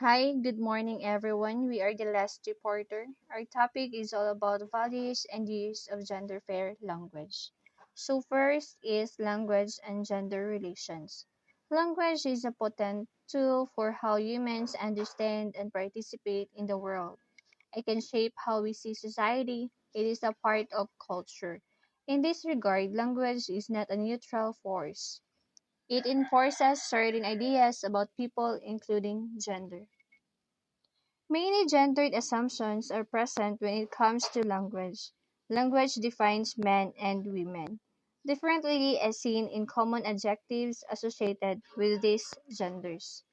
Hi, good morning everyone. We are the last reporter. Our topic is all about values and use of gender fair language. So first is language and gender relations. Language is a potent tool for how humans understand and participate in the world. It can shape how we see society. It is a part of culture. In this regard, language is not a neutral force. It enforces certain ideas about people, including gender. Many gendered assumptions are present when it comes to language. Language defines men and women differently as seen in common adjectives associated with these genders.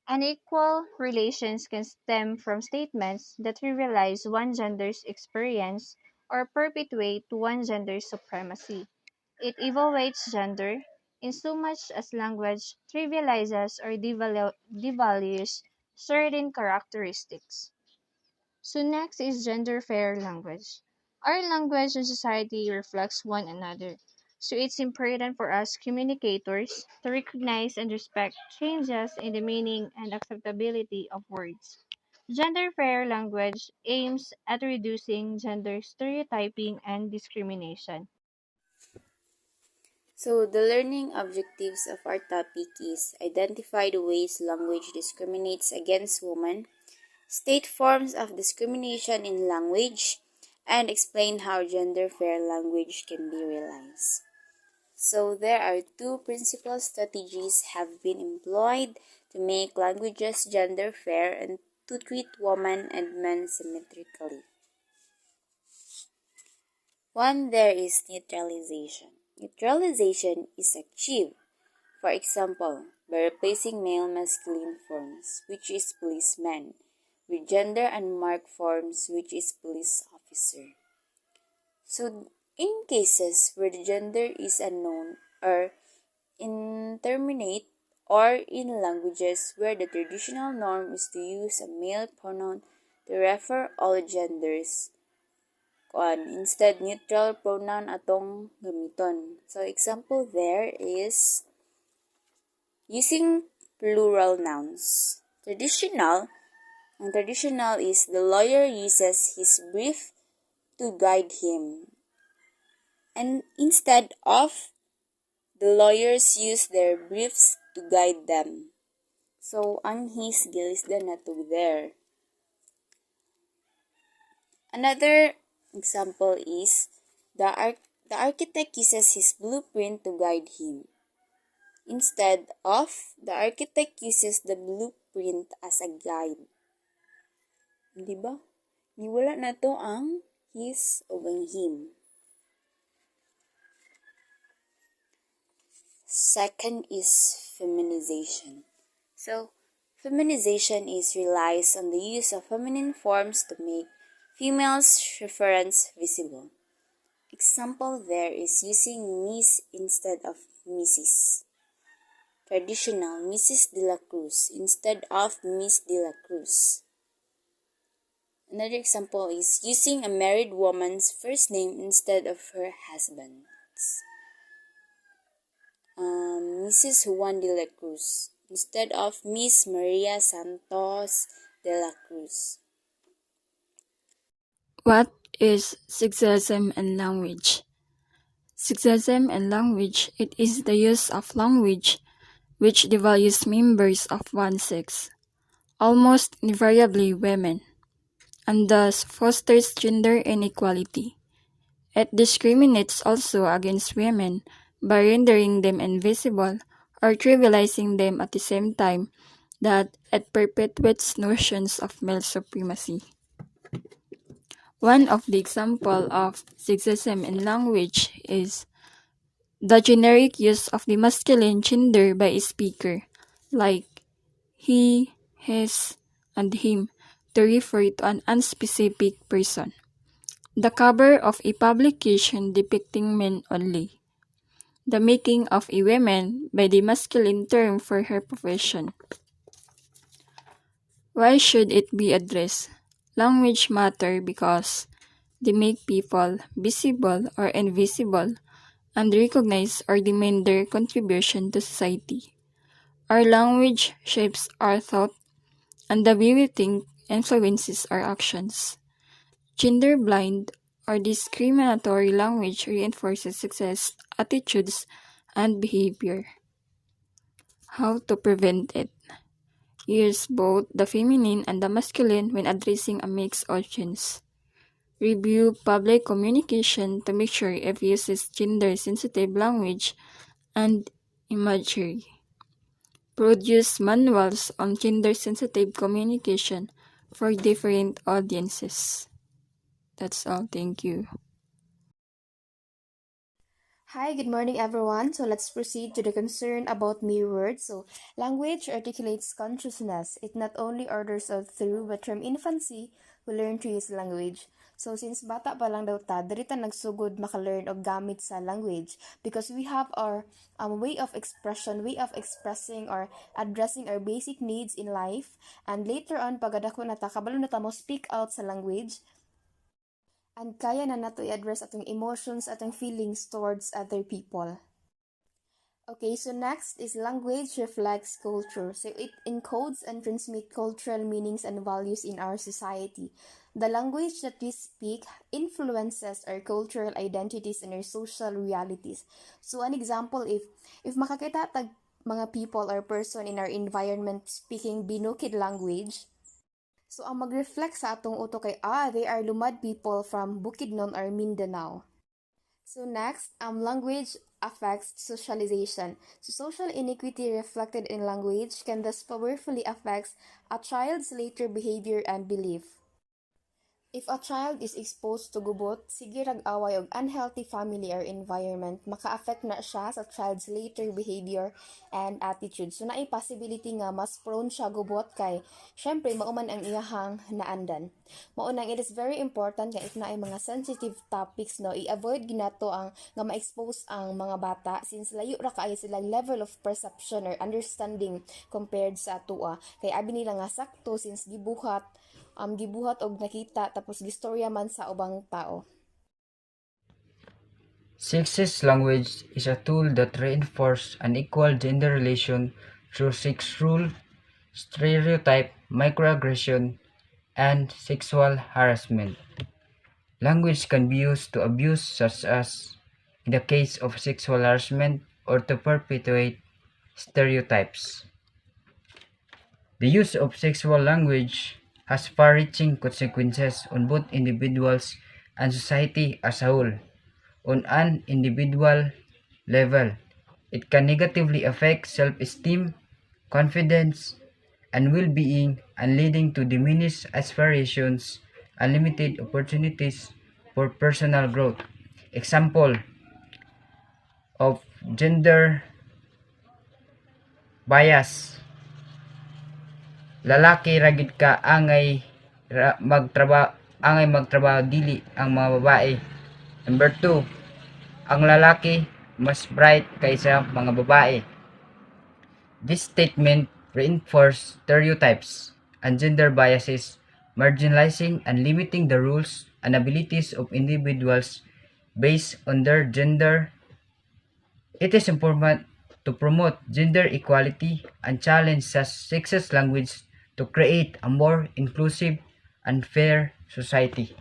Unequal relations can stem from statements that trivialize one gender's experience or perpetuate one gender's supremacy. It evaluates gender in so much as language trivializes or devalues certain characteristics. So next is gender fair language. Our language and society reflects one another. So it's important for us communicators to recognize and respect changes in the meaning and acceptability of words. Gender fair language aims at reducing gender stereotyping and discrimination. So, the learning objectives of our topic is identify the ways language discriminates against women, state forms of discrimination in language, and explain how gender fair language can be realized. So, there are two principal strategies have been employed to make languages gender fair and to treat women and men symmetrically. One, there is neutralization. Neutralization is achieved, for example, by replacing male masculine forms, which is policeman, with gender unmarked forms, which is police officer. So, in cases where the gender is unknown or indeterminate, or in languages where the traditional norm is to use a male pronoun to refer all genders, instead neutral pronoun atong gamiton. So example there is using plural nouns. Traditional is the lawyer uses his brief to guide him, and instead of the lawyers use their briefs to guide them. So ang his gilisda na to there. Another example is the architect uses his blueprint to guide him. Instead of the architect uses the blueprint as a guide. Di ba? Niwala na to ang his o ang him. Second is feminization. So, feminization is relies on the use of feminine forms to make females' reference visible. Example there is using Miss instead of Mrs. Traditional Mrs. de la Cruz instead of Miss de la Cruz. Another example is using a married woman's first name instead of her husband's. Mrs. Juan de la Cruz instead of Miss Maria Santos de la Cruz. What is sexism and language? Sexism and language, it is the use of language which devalues members of one sex, almost invariably women, and thus fosters gender inequality. It discriminates also against women by rendering them invisible or trivializing them at the same time that it perpetuates notions of male supremacy. One of the example of sexism in language is the generic use of the masculine gender by a speaker, like he, his, and him, to refer to an unspecific person. The cover of a publication depicting men only. The making of a woman by the masculine term for her profession. Why should it be addressed? Language matter because they make people visible or invisible and recognize or demand their contribution to society. Our language shapes our thought and the way we think influences our actions. Gender blind or discriminatory language reinforces success, attitudes, and behavior. How to prevent it? Use both the feminine and the masculine when addressing a mixed audience. Review public communication to make sure it uses gender sensitive language and imagery. Produce manuals on gender sensitive communication for different audiences. That's all. Thank you. Hi, good morning everyone. So let's proceed to the concern about mirror words. So language articulates consciousness. It not only orders us through, but from infancy, we learn to use language. So since bata pa lang daw ta, diri ta nagsugod maka-learn og gamit sa language because we have our way of expression, way of expressing or addressing our basic needs in life. And later on, pagadako na ta, kabalo na ta mo speak out sa language, and kaya na nato i-address atong emotions, atong feelings towards other people. Okay, so next is language reflects culture. So it encodes and transmits cultural meanings and values in our society. The language that we speak influences our cultural identities and our social realities. So an example, if makakita tag mga people or person in our environment speaking Binukid language, so ang mag-reflect sa atong uto kay they are Lumad people from Bukidnon or Mindanao. So next, language affects socialization. So social inequity reflected in language can thus powerfully affect a child's later behavior and belief. If a child is exposed to gubot, sige rag-away og unhealthy family or environment, maka-affect na siya sa child's later behavior and attitude. So naay possibility nga mas prone siya gubot kay syempre mauman ang iyahang naandan. Maunang it is very important nga if naay mga sensitive topics no, i-avoid ginato ang nga ma-expose ang mga bata since layo ra kaayo silang level of perception or understanding compared sa atua. Kay abi nila nga sakto since gibuhat og nakita tapos gistorya man sa ubang tao. Sexist language is a tool that reinforces unequal gender relation through sex rule, stereotype, microaggression, and sexual harassment. Language can be used to abuse, such as in the case of sexual harassment, or to perpetuate stereotypes. The use of sexual language has far-reaching consequences on both individuals and society as a whole. On an individual level, it can negatively affect self-esteem, confidence, and well-being, and leading to diminished aspirations and limited opportunities for personal growth. Example of gender bias: lalaki ragid ka angay magtrabaho dili ang mga babae. Number 2, ang lalaki mas bright kaysa mga babae. This statement reinforces stereotypes and gender biases, marginalizing and limiting the rules and abilities of individuals based on their gender. It is important to promote gender equality and challenge such sexist language to create a more inclusive and fair society.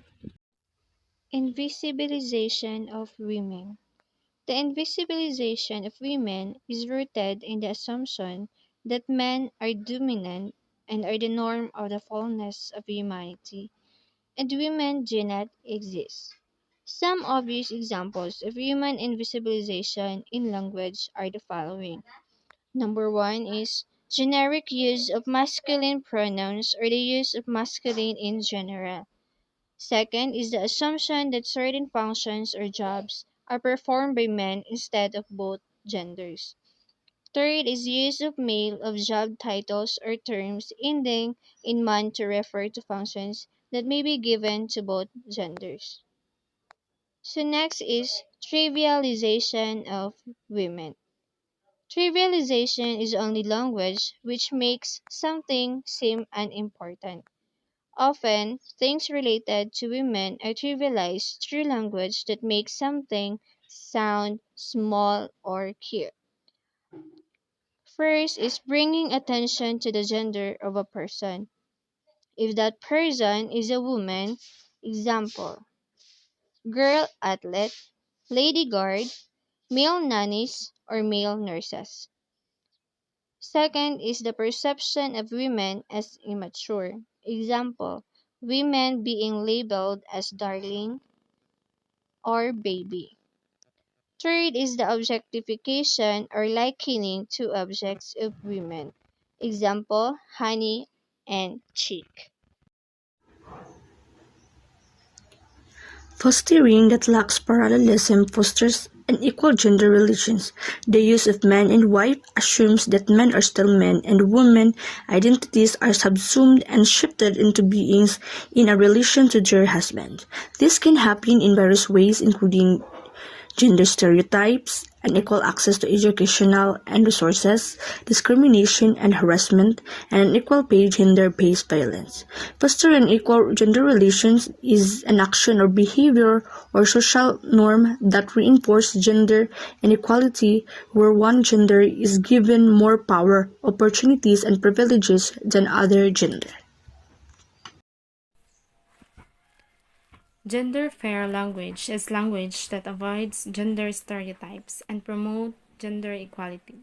Invisibilization of women. The invisibilization of women is rooted in the assumption that men are dominant and are the norm of the fullness of humanity, and women do not exist. Some obvious examples of human invisibilization in language are the following. Number one is generic use of masculine pronouns or the use of masculine in general. Second is the assumption that certain functions or jobs are performed by men instead of both genders. Third is use of male of job titles or terms ending in man to refer to functions that may be given to both genders. So next is trivialization of women. Trivialization is only language which makes something seem unimportant. Often, things related to women are trivialized through language that makes something sound small or cute. First is bringing attention to the gender of a person. if that person is a woman. Example: girl athlete, lady guard, male nannies, or male nurses. Second is the perception of women as immature. Example: women being labeled as darling or baby. Third is the objectification or likening to objects of women. Example: honey and chick. Fostering that lacks parallelism fosters unequal gender relations. The use of man and wife assumes that men are still men and women identities are subsumed and shifted into beings in a relation to their husband. This can happen in various ways, including gender stereotypes, unequal access to educational and resources, discrimination and harassment, and unequal pay gender-based violence. Fostering unequal gender relations is an action or behavior or social norm that reinforces gender inequality where one gender is given more power, opportunities, and privileges than other gender. Gender-fair language is language that avoids gender stereotypes and promote gender equality.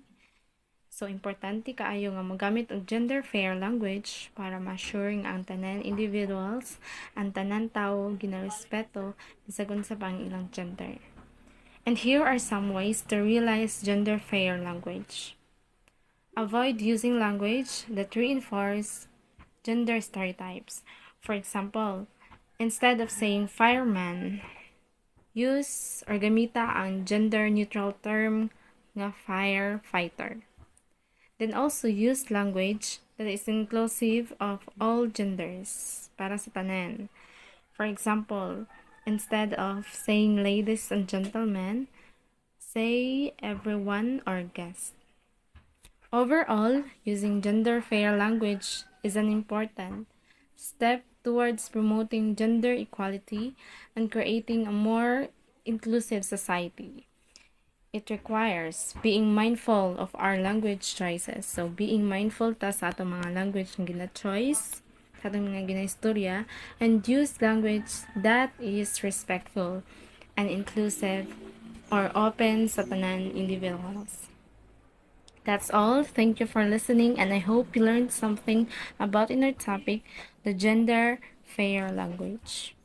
So, importante kaayo nga magamit og gender-fair language para ma-assure nga ang tanan individuals, ang tanan tawo ginarespeto bisag unsa pa ang ilang gender. And here are some ways to realize gender-fair language. Avoid using language that reinforce gender stereotypes. For example, instead of saying fireman, use or gamita ang gender-neutral term nga firefighter. Then also use language that is inclusive of all genders para sa tanan. For example, instead of saying ladies and gentlemen, say everyone or guest. Overall, using gender-fair language is an important step towards promoting gender equality and creating a more inclusive society. It requires being mindful of our language choices. So, being mindful ta sa atong mga language na gina-choice, sa atong mga gina-istorya, and use language that is respectful and inclusive or open sa tanan individuals. That's all. Thank you for listening, and I hope you learned something about in our topic, the gender fair language.